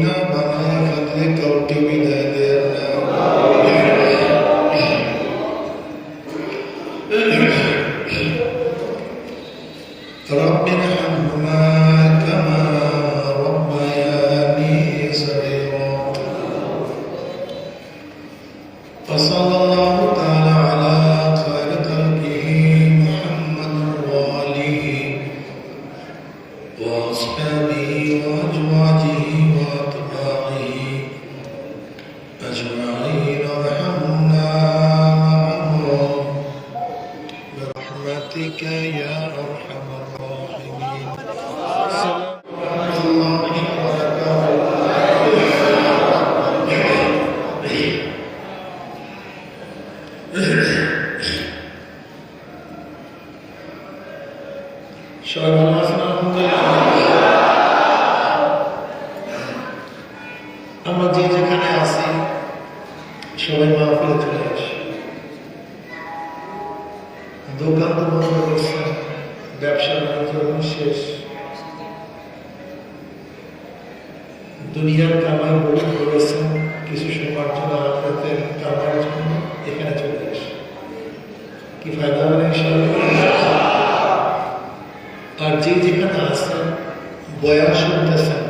না বানায় ফেললে কাউকে বিদায় দেন না। رب ارحمهما كما ربياني صغيرا. وصلى الله تعالى على خير خلقه محمد وآله وأصحابه وأزواجه وأتباعه أجمعين وارحمنا معهم برحمتك يا أرحم الراحمين. السلام عليكم ورحمة الله আমরা যে যেখানে আছি সবাই মাহফিলে চলে আসি। দোকান তো বন্ধ করছে, ব্যবসা বাণিজ্য শেষ, দুনিয়ার কামাই বলে করেছেন, কিছু সময়ের জন্য আখেরাতে কামাইয়ের জন্য এখানে চলে আসে। কি ফায়দা হবে আর যে যেখানে আছেন বয়ান শুনতেছেন,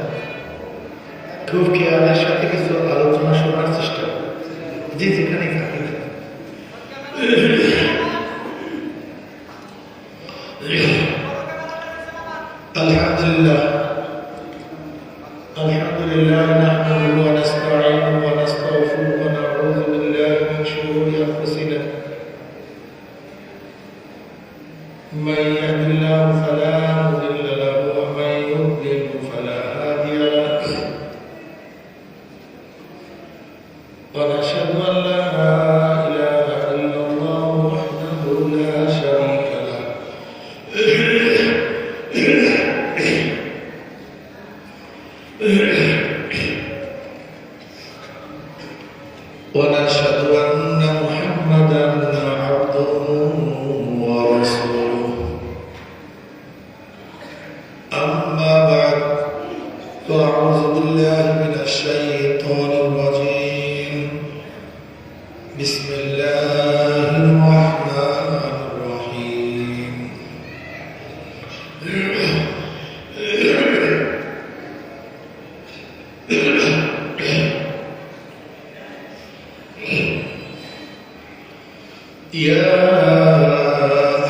খুব খেয়ালের সাথে কিছু আলোচনা শোনার চেষ্টা করেন, যে যেখানে থাকেন। আলহামদুলিল্লাহ আলহামদুলিল্লাহ নাহমাদুহু ওয়া নাস্তাঈনুহু ওয়া নাস্তাগফিরুহু ওয়া নাউযু বিল্লাহি মিন শুরুরি আনফুসিনা মান ইয়াহদিহিল্লাহু ফালা মুদিল্লা লাহু ওয়া মান ইউদ্লিলহু ফালা হাদিয়া লাহু ওয়া নাশহাদু আন লা ইলাহা ইল্লাল্লাহু ওয়াহদাহু লা শারীকা লাহু ونشهد أن محمدا عبده ورسوله. أما بعد فأعوذ بالله من الشيطان الرجيم. بسم الله الرحمن الرحيم. يا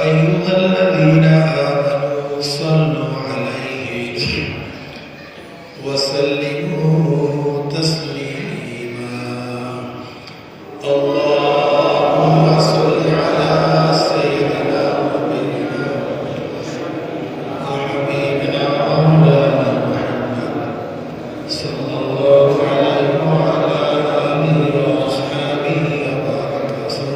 أيها الذين آمنوا صلوا عليه وسلموا تسليما. اللهم صل على سيدنا ونبينا وحبيبنا مولانا محمد صلى الله عليه وعلى آله وأصحابه وبارك وسلم.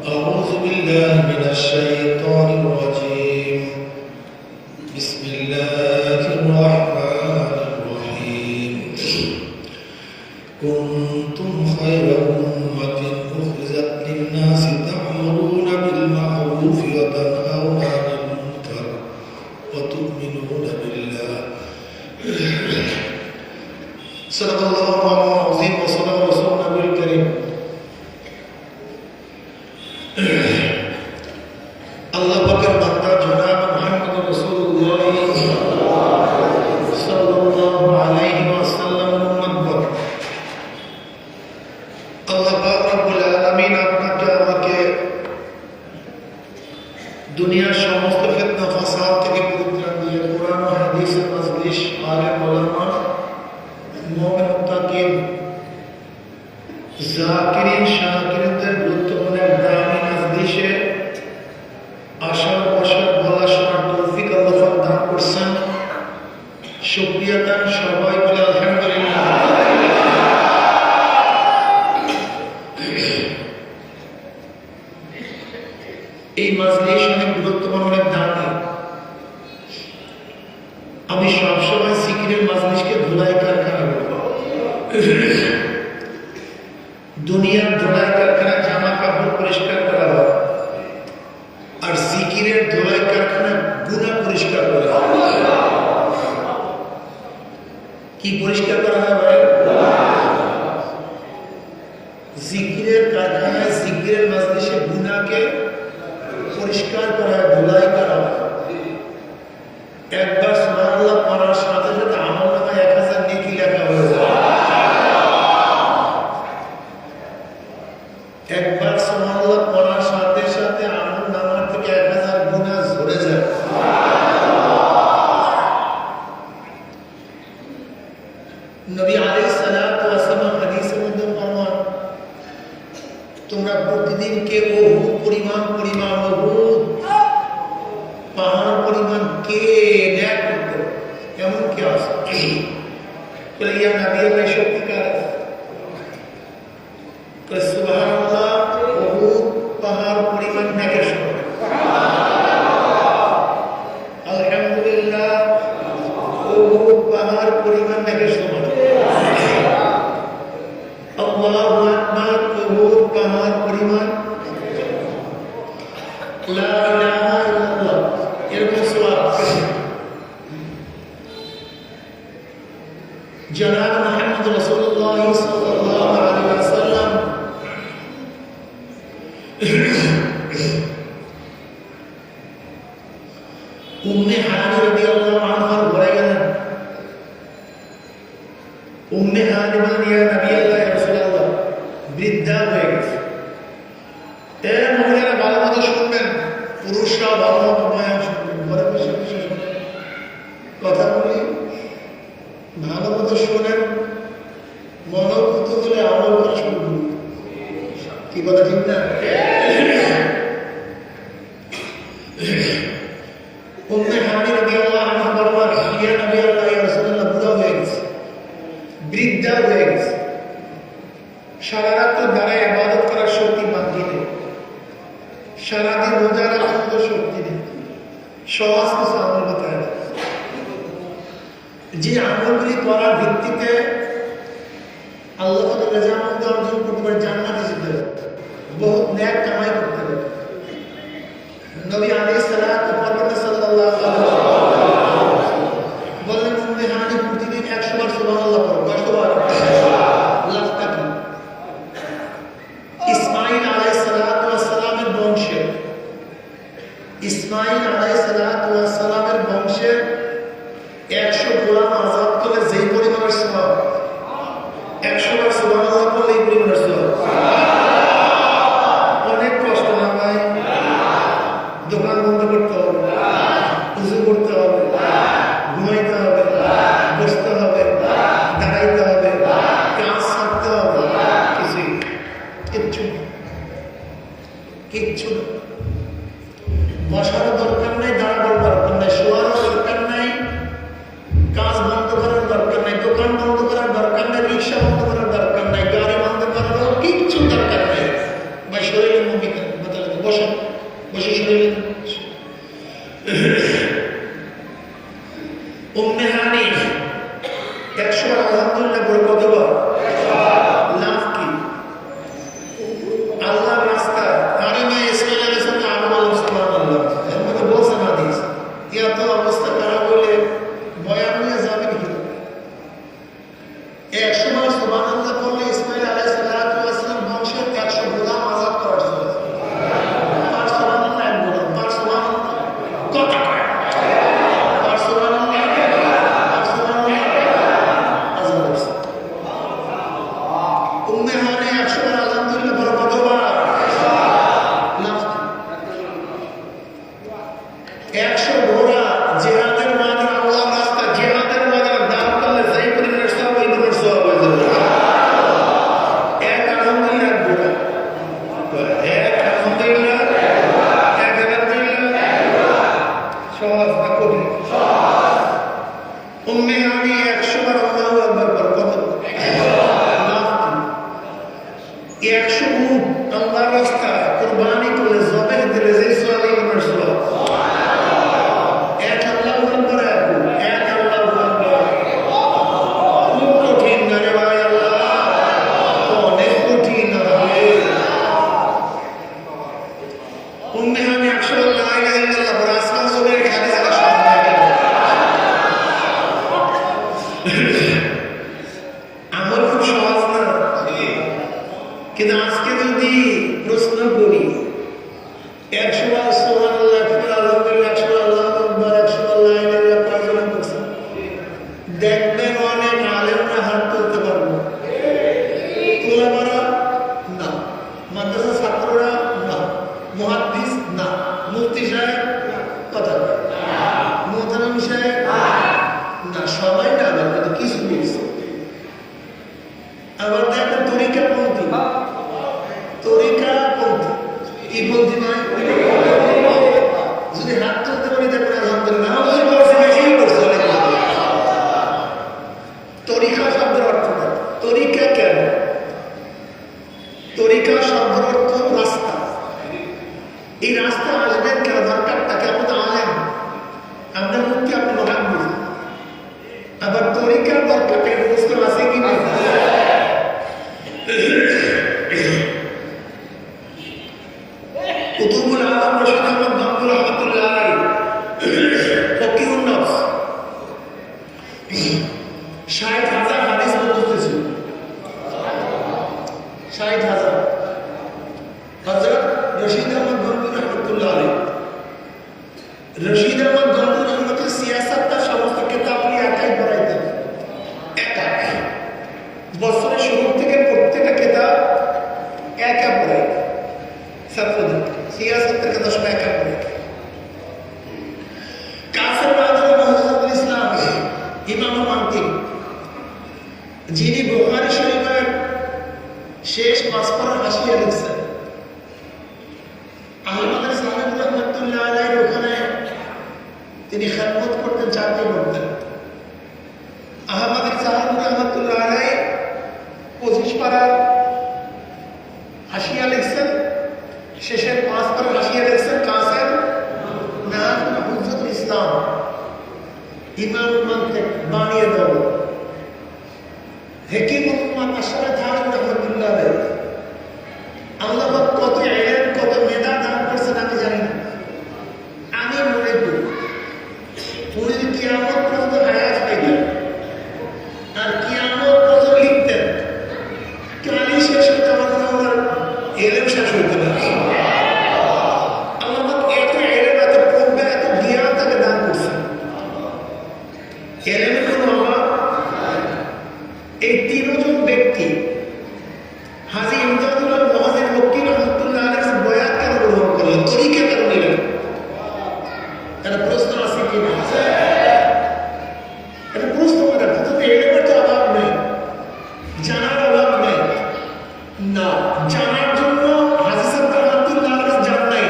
أعوذ بالله من الشيطان الرجيم. بسم الله الرحمن الرحيم. كنتم خير أمة أخرجت للناس تأمرون بالمعروف وتنهون عن المنكر وتؤمنون بالله. صدق الله العظيم وصدق رسوله الكريم. আল্লাহ পাকের বান্দা জনাব মুহাম্মদ রাসূলুল্লাহ সাল্লাল্লাহু আলাইহি ওয়াসাল্লাম উম্মত। আল্লাহ পাক রব্বুল আলামিন আপনাকে আমাকে দুনিয়ার সমস্ত ফিতনা ফাসাদ থেকে পরিত্রাণ দিয়ে কোরআন ও হাদিসের মাজলিস, আলেম ওলামা, মুমিন মুত্তাকিন, জাকিরিন শাকিরিনদের গুরুত্বপূর্ণ দামি মাজলিসে আসার বসার বলা কি পরিষ্কার করা হয় ভাই? জিকিরের কারখানায়, জিকিরের মাজলিসে গুনাহকে পরিষ্কার করা হয়, ধুলাই করা হয়। একবার সুবহানাল্লাহ পড়ার সাথে সাথে আমলনামায় 1000 নেকি লেখা হয়ে যায়। একবার সুবহানাল্লাহ পড়ার সাথে সাথে আমলনামার থেকে 1000 গুনাহ ঝরে যায়। নবী আলাইহিস সালাতু ওয়াস সালাম হাদিসের মধ্যে ফরমান, তোমরা প্রতিদিন কে বহু পরিমাণ বহু পাহাড় পরিমাণ কে ন্যায় করতে, এমন কে আছে? বলে ইয়া নবী, আমি সত্যিকার সুবহানাল্লাহ, বহু পাহাড় পরিমাণ ন্যাকের সমান। আলহামদুলিল্লাহ, বহু পাহাড় পরিমাণ ন্যাকের সমান। আল্লাহু আকবার, বহু পাহাড় পরিমাণ। লা ইলাহা ইল্লাল্লাহ, এরকম সওয়াব। জনাব মুহাম্মদ রাসূলুল্লাহ সাল্লাল্লাহু আলাইহি ওয়াসাল্লাম উম্মে হানি রাদিয়াল্লাহু আনহার ঘরে গেলেন। উম্মে হানি বলেন, ইয়া নবী আল্লাহ, ইয়া রাসূলুল্লাহ, বৃদ্ধা হয়ে গেছে। মহিলারা ভালো মতো শুনবেন, পুরুষরা ভালো মতো বয়ান শুনবেন, ঘরে বসে বসে শুনবেন। কথা বলি, ভালো মতো শোনেন, মনোভূত হলে আমল করা শুরু করুন। কি কথা ঠিক না? উম্মে হানি রাদিয়াল্লাহু আনহা বলেন, ইয়া নবী আল্লাহ, ইয়া রাসূলুল্লাহ, বুড়া হয়ে গেছে, বৃদ্ধা হয়ে গেছে, সারা রাত তো দাঁড়ায় ইবাদত করার শক্তি বাকি নেই, সারাদিন রোজা রাখার মতো শক্তি নেই, সহজ কিছু আমল বাতায় না। যে আমলগুলি করার ভিত্তিতে আল্লাহ তাআলা রেজামন্দ অর্জন করতে পারে, জান্নাতে যেতে পারে, বহুত নেক কামাই করতে পারে। নবী আলাইহিস সালাতু সাল্লাল্লাহু আলাইহি বললেন, উম্মে হানি প্রতিদিন 100 বার সুবহানাল্লাহ পড়ো। কয়শো বার? লাখ টাকা। ইসমাঈল আলাইহিস সালামের বংশে, ইসমাঈল আলাইহিস সালামের বংশে 100 গোলাম আজাদ করলে যেই পরিমাণের সওয়াব, 100 বার সুবহানাল্লাহ পড়লে এই পরিমাণের সওয়াব। অনেক কষ্ট না ভাই? দোকান বন্ধ করতে হবে, উযু করতে হবে, ঘুমাইতে হবে, বসতে হবে, দাঁড়াইতে হবে, কাজ ছাড়তে হবে, কিচ্ছু না। বসারও দরকার নাই, দাঁড়ানোর দরকার নাই, শোয়ারও দরকার নাই, কাজ বন্ধ করার দরকার নাই, দোকান বন্ধ করার দরকার নাই, রিক্সা বন্ধ করার দরকার নাই, গাড়ি বন্ধ করার কিচ্ছু দরকার নেই। ভাই শরীরের মুভি বসেন, বসে শরীরে। উম্মে হানি 100 বার আলহামদুলিল্লাহ বলে কতবার? লাভ কি? আল্লাহর রাস্তায় আরে ভাই ইসমাঈল আলাইহিস সালাম আমল সুবহানাল্লাহ, এর মধ্যে বলছেন হাদিস, এত অবস্থা খারাপ হলে বয়ান হয়ে যাবে কি? 100 বার সুবহানাল্লাহ বললে ইসমাঈল আলাইহিস সালাম বংশের 100 গোলাম আজাদ করার জন্য। আর সুবহানাল্লাহ, এক গোলাম, আর সুবহানাল্লাহ কথা কয়, আর সুবহানাল্লাহ, আর সুবহানাল্লাহ আজাদ করছে। উম্মে হানি 100 বার আলহামদুলিল্লাহ বড় কতবার? লাভ। 100 ঘোড়া জিহাদের ময়দানে, আল্লাহর রাস্তায় জিহাদের ময়দানে দান করলে যেই পরিমাণের সওয়াব, ওই পরিমাণের সওয়াব হয়ে যাবে। এক আলহামদুলিল্লাহ, এক ঘোড়া, এক আলহামদুলিল্লাহ, এক আলহামদুলিল্লাহ, সহজ না কঠিন? উম্মে হানি 100 বার আল্লাহু আকবার বলে কত লাভ? 100 উট আল্লাহর রাস্তায় কুরবানি করলে, জবেহ দিলে যে সওয়াব, এই পরিমাণের সওয়াব। এক আল্লাহু আকবার, এক আল্লাহু আকবার। খুব কঠিন না রে ভাই? আল্লাহ অনেক কঠিন হবে। উম্মে হানি 100 বার লা ইলাহা ইল্লাল্লাহ বলে আসমান জমিনের হাদিস আলা সব হয়ে গেল। সবাই না আবার কিন্তু কিছু কিছু আবার দেখেন তরিকাপন্থী কি বলতে নয় যদি হাত তুলতে পারি দেখবেন আলহামদুলিল্লাহ বেশি করছে তরিকা শব্দের অর্থ না তরিকা কেন তরিকা শব্দের অর্থ রাস্তা এই রাস্তা আসবেন কেন দরকারটা কেমন আলেন আপনার মুক্তি আপনি রাখবেন আবার তরিকার দরকারটা বুঝতে আছে কি না কুতুবুল আলম রশিদ আহমদ গঙ্গুর রহমতুল্লাহ আলাইহি ফকিহুন নফস ৬০,০০০ হাদিস মুখস্থ ছিল ৬০,০০০ হযরত রশিদ আহমদ গঙ্গুর রহমতুল্লাহ আলাইহি রশিদ আহমদ গঙ্গুর রহমতের সিয়াসাতটা সমস্ত কিতাব নিয়ে একাই পড়াইতেন একা বছরের শুরু থেকে প্রত্যেকটা কিতাব একা পড়াইতেন ছাত্রদের সিয়াসতের কথা সব একা পড়ে কাসেম আদম মুহাম্মদুল ইসলাম ইমাম মানতিক যিনি বুখারী শরীফের শেষ ৫ পারা হাসিয়া লিখছেন আহমদ সাহেব রহমতুল্লাহ আলাইহি ওখানে তিনি খেদমত করতেন চাকরি করতেন আহমদ সাহেব রহমতুল্লাহ আলাইহি ২৫ পারার হাসিয়া লিখছেন শেষের ৫ পারা হাসিয়া লিখছেন কাসেম মুহাম্মদুল ইসলাম ইমাম মানতিক বানিয়ে দেব হেকিম উম্মাত আশরাফ থানভী রহমাতুল্লাহ আলাইহি আল্লাহ পাক কত ইলম কত মেধা দান করেছেন আমি জানি না আমি মনে করি উনি কিয়ামত পর্যন্ত হায়াত পাইতেন আর কিয়ামত পর্যন্ত লিখতেন কালি শেষ হতে আমার ওনার ইলম শেষ হইতে না আল্লাহ পাক এত ইলম এত প্রজ্ঞা এত জ্ঞান তাকে দান করছেন ইলমের কোনো অভাব এই ৩ জন ব্যক্তি হাজী ইমদাদুল হক মহাজির মক্কি রহমতুল্লাহ আলাইহি বয়াত কেন গ্রহণ করলেন তরিকা কেন নিলেন এটা প্রশ্ন আছে কি না এটা প্রশ্ন করে তো এর তো অভাব নেই জানার অভাব নেই না জানার জন্য হাজী সাহেব রহমতুল্লাহ আলাইহি জান নাই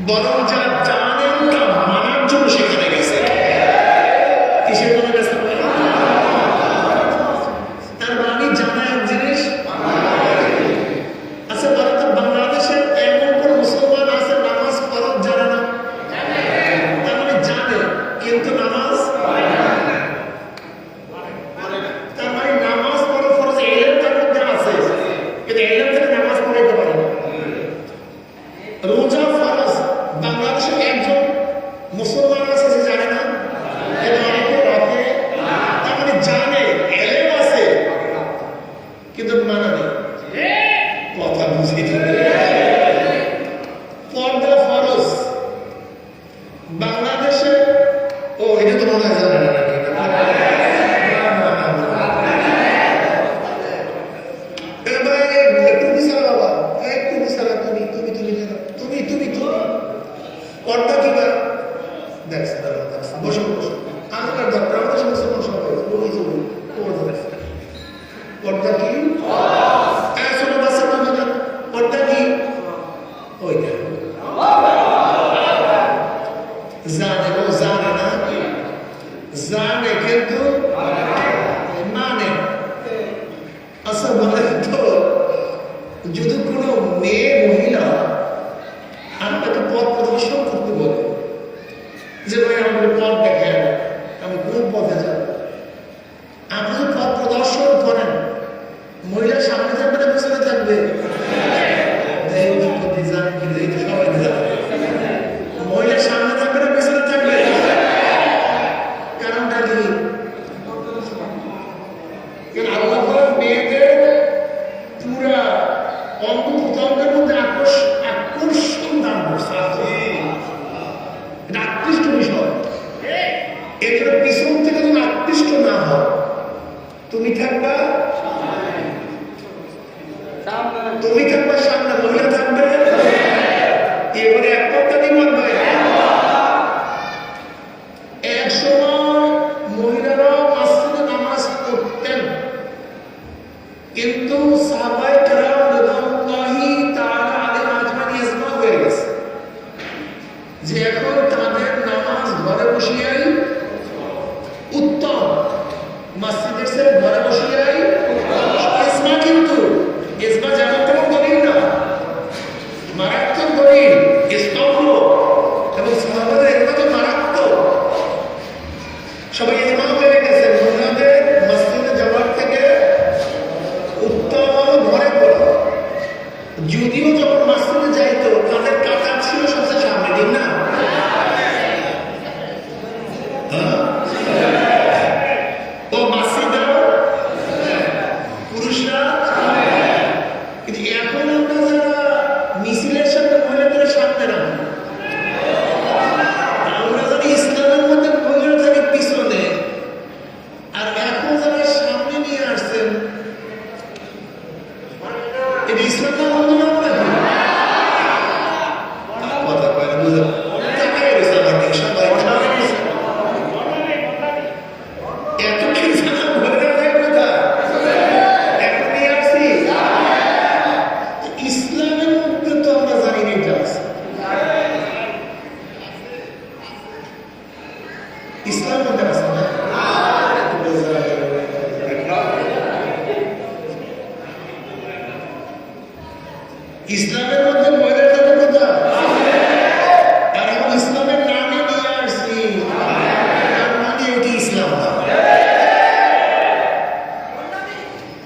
বরং যা জানেন তা মানার জন্য সেখানে গেছে কিসের জন্য গেছে তার মানে জানা এক জিনিস আচ্ছা বলেন তো বাংলাদেশের এমন কোন মুসলমান আছে নামাজ ফরজ জানে না তার মানে জানে কিন্তু নামাজ তার মানে নামাজ পড়া ফরজ ইলম তার মধ্যে আছে কিন্তু ইলম থেকে নামাজ পড়াইতে পারে না রোজা ফরজ বাংলাদেশে একজন মুসলমান আছে যে জানে না তার মানে জানে ইলম আছে কিন্তু মানা নেই কথা বুঝি পর্দা ফরজ বাংলাদেশে ও এটা তো মনে হয় জানে না তুমি সারা বাবা তুমি সারা তুমি পর্দা কি বা দেখছ বসো বসো আমার দরকার আমাদের মুসলমান সবাই পর্দা কি পর্দা কি ওইটা জানে ও জানে না জানে কিন্তু মানে আচ্ছা বলে তো যদি কোনো মেয়ে মহিলা আপনাকে পথ প্রদর্শন করতে বলে যে ভাই আমাকে পথ দেখেন আমি কোন পথে যাব আপনি যদি পথ প্রদর্শন করেন মহিলার সামনে থাকবে না পিছনে থাকবে সবাই মহিলার সামনে থাকবে না পিছনে থাকবে কারণটা কি আল্লাহ মেয়েদের পুরা অঙ্গ প্রত্যঙ্গের মধ্যে আকর্ষণ দান করছে এটা আকৃষ্ট বিষয় এটার পিছন থেকে যদি আকৃষ্ট না হয় তুমি থাকবা সামনে মহিলা থাকবে এবারে এক কথা দিয়ে বলবে এক সময় মহিলা দিচ্ছে ঘরে বসিয়াই ইসমা, কিন্তু ইসমা যেমন তেমন দলিল না, মারাত্মক দলিল, স্তম্ভ এবং সাহাবাদের এগুলো তো মারাত্মক। সবাই ইমাম হয়ে গেছেন, ওনাদের মসজিদে যাওয়ার থেকে উত্তম হলো ঘরে পড়া। যদিও যখন মসজিদে যাইতো তাদের কাতার ছিল সবচেয়ে সামনে, ঠিক না? ও মসজিদে পুরুষরা, কিন্তু এখন আমরা যারা মিছিলের সাথে মহিলাদের সামনে রাখি, আমরা যারা ইসলামের মধ্যে মহিলার থেকে পিছনে, আর এখন যারা সামনে নিয়ে আসছেন, এটা ইসলাম না বন্ধু না কথা কয় না, বুঝলেন? তাকাই রয়েছে আমার দিকে সবাই, এত কি জানা মহিলা যায় কোথায়? এখন নিয়ে আসছি ইসলামের মধ্যে, তো আমরা জানি না এটা আছে। ইসলামের মধ্যে আছে না? ইসলামের মধ্যে মহিলার জন্য কোথায়? আর এখন ইসলামের নামে নিয়ে আসছি, তার মানে এটি ইসলাম না,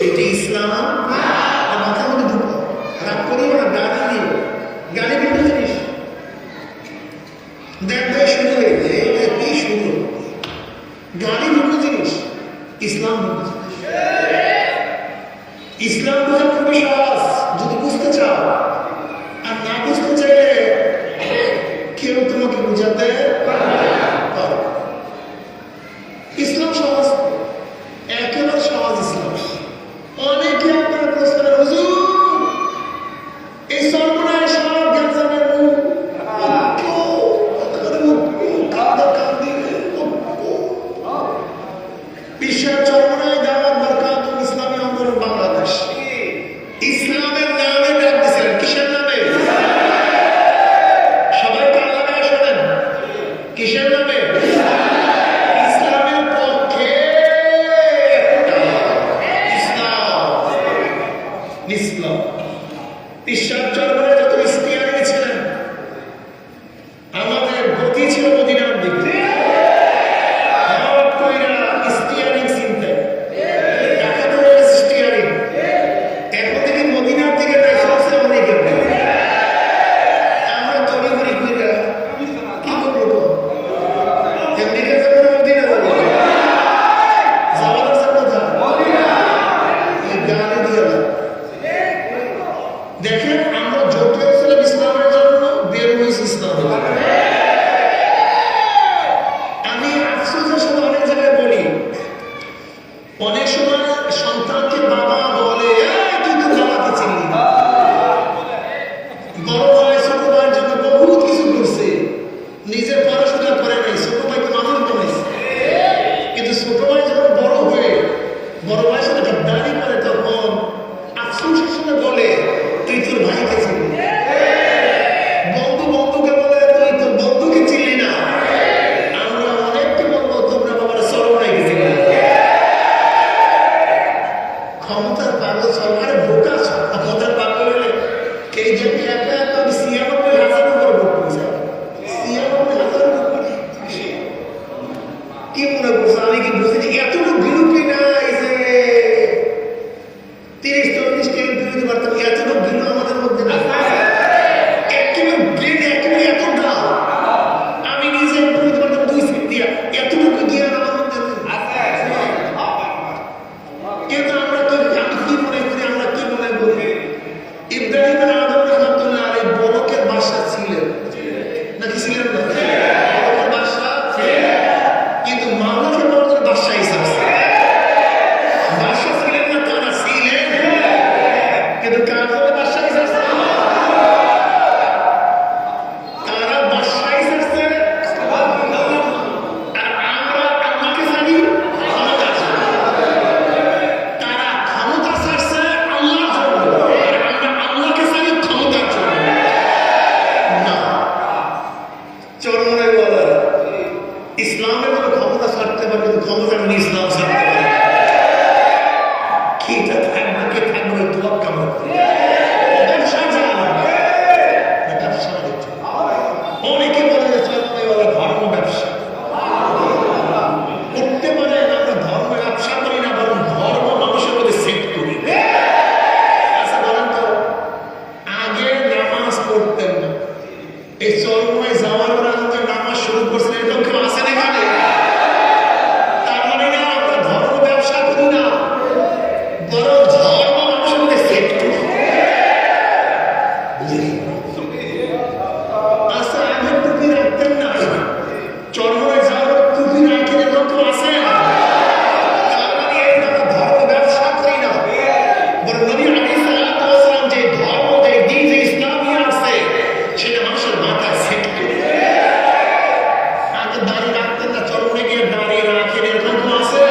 এটি ইসলাম না। মাথার মধ্যে ঢুকো, রাগ করিও না, গালি দিও, গালি কিন্তু জিনিস দেখবে শুরু হয়েছে, কি শুরু, গালি দুটো জিনিস, ইসলাম দুটো জিনিস। ইসলাম বোঝা খুবই সহজ যদি বুঝতে চাও, আর না বুঝতে চাইলে কেউ তোমাকে বুঝাতে পারে। ইসলাম সহজ, একেবারে সহজ ইসলাম। অনেকে আপনারা প্রশ্ন করেন, হুজুর এই সর্বনাশ সব গ্যাঞ্জামের মুখ, বিশ্বের চরমনায় দাওয়াত বরকাতুল ইসলামী আন্দোলন বাংলাদেশ ইসলামের নামে ডাক দিয়েছিলেন। কিসের নামে? সবাই কান লাগায় শোনেন, কিসের নামে? ইসলামের পক্ষে ইসলাম, ইসলাম। বিশ্বের চরমনায় যত ইস্তিয়ারি ছিলেন, আমাদের গতি ছিল মদিনার দিকে। দেখেন, আমরা জোট হয়েছিলাম ইসলামের জন্য, বের হয়েছি ইসলামের জন্য। আমি আফসোসের সাথে অনেক জায়গায় বলি, অনেক সময় সন্তানকে বাবা বলে, তুই তো বাবাকে চিনলি না। বড় ভাই ছোট ভাইয়ের জন্য বহুত কিছু করছে, নিজে পড়াশোনা করে নাই, ছোট ভাইকে মানুষ বানাইছে। কিন্তু ছোট ভাই যখন বড় হয়ে বড় ভাইয়ের সাথে গাদ্দারি করে, তখন আফসোসের সাথে বলে, তুই তোর ভাইকে চিনলি। বন্ধু বন্ধুকে বলে, তুই তোর বন্ধুকে চিনলি না। আমরা অনেককে বলবো, তোমরা বাবারা চরমনাইকে চিনলি। ক্ষমতার পাগল সরকারে বোকা, ক্ষমতার পাগল হলে এই যে একা একা আমি ৯৬,০০০ উপরে ভোট করেছি। ৯৬,০০০ উপরে কি মনে করছো? আমি কি বুঝিনি এতটুকু বিরূপী নাই যে ৩০-৪০টা এমপি দিতে পারতাম, এতটুকু ভিন্ন আমাদের মধ্যে না। একেবারে ব্রেন একেবারে এত ডাল, আমি নিজে এমপি দিতে পারতাম ২ সিট দিয়া, এতটুকু জ্ঞান আমার মধ্যে কিন্তু আমরা আমি কি মনে করি, আমরা কি মনে করি, ইব্রাহিম আদম রহমতুল্লাহ আলাইহি বড়কের বাদশা ছিলেন নাকি ছিলেন না? বড়কের বাদশা ছিলেন, কিন্তু মাওলাকে বড়কের বাদশা হিসাবে বাদশা ছিলেন না, তারা ছিলেন, কিন্তু কার জন্য বাদশা হিসাবে? তারা বাদশা হিসাবে, আর আমরা আল্লাহকে জানি ক্ষমতা আছে। তারা ক্ষমতা ছাড়ছে আল্লাহর জন্য, আর আমরা আল্লাহকে জানি ক্ষমতার জন্য না। চরমনাই বলা ইসলামের জন্য ক্ষমতা ছাড়তে পারে, কিন্তু ক্ষমতা নিয়ে ইসলাম ছাড়তে পারে। দাড়ি রাখতেন না, চরণে গিয়ে দাঁড়িয়ে রাখেন, এরকম তো আছে।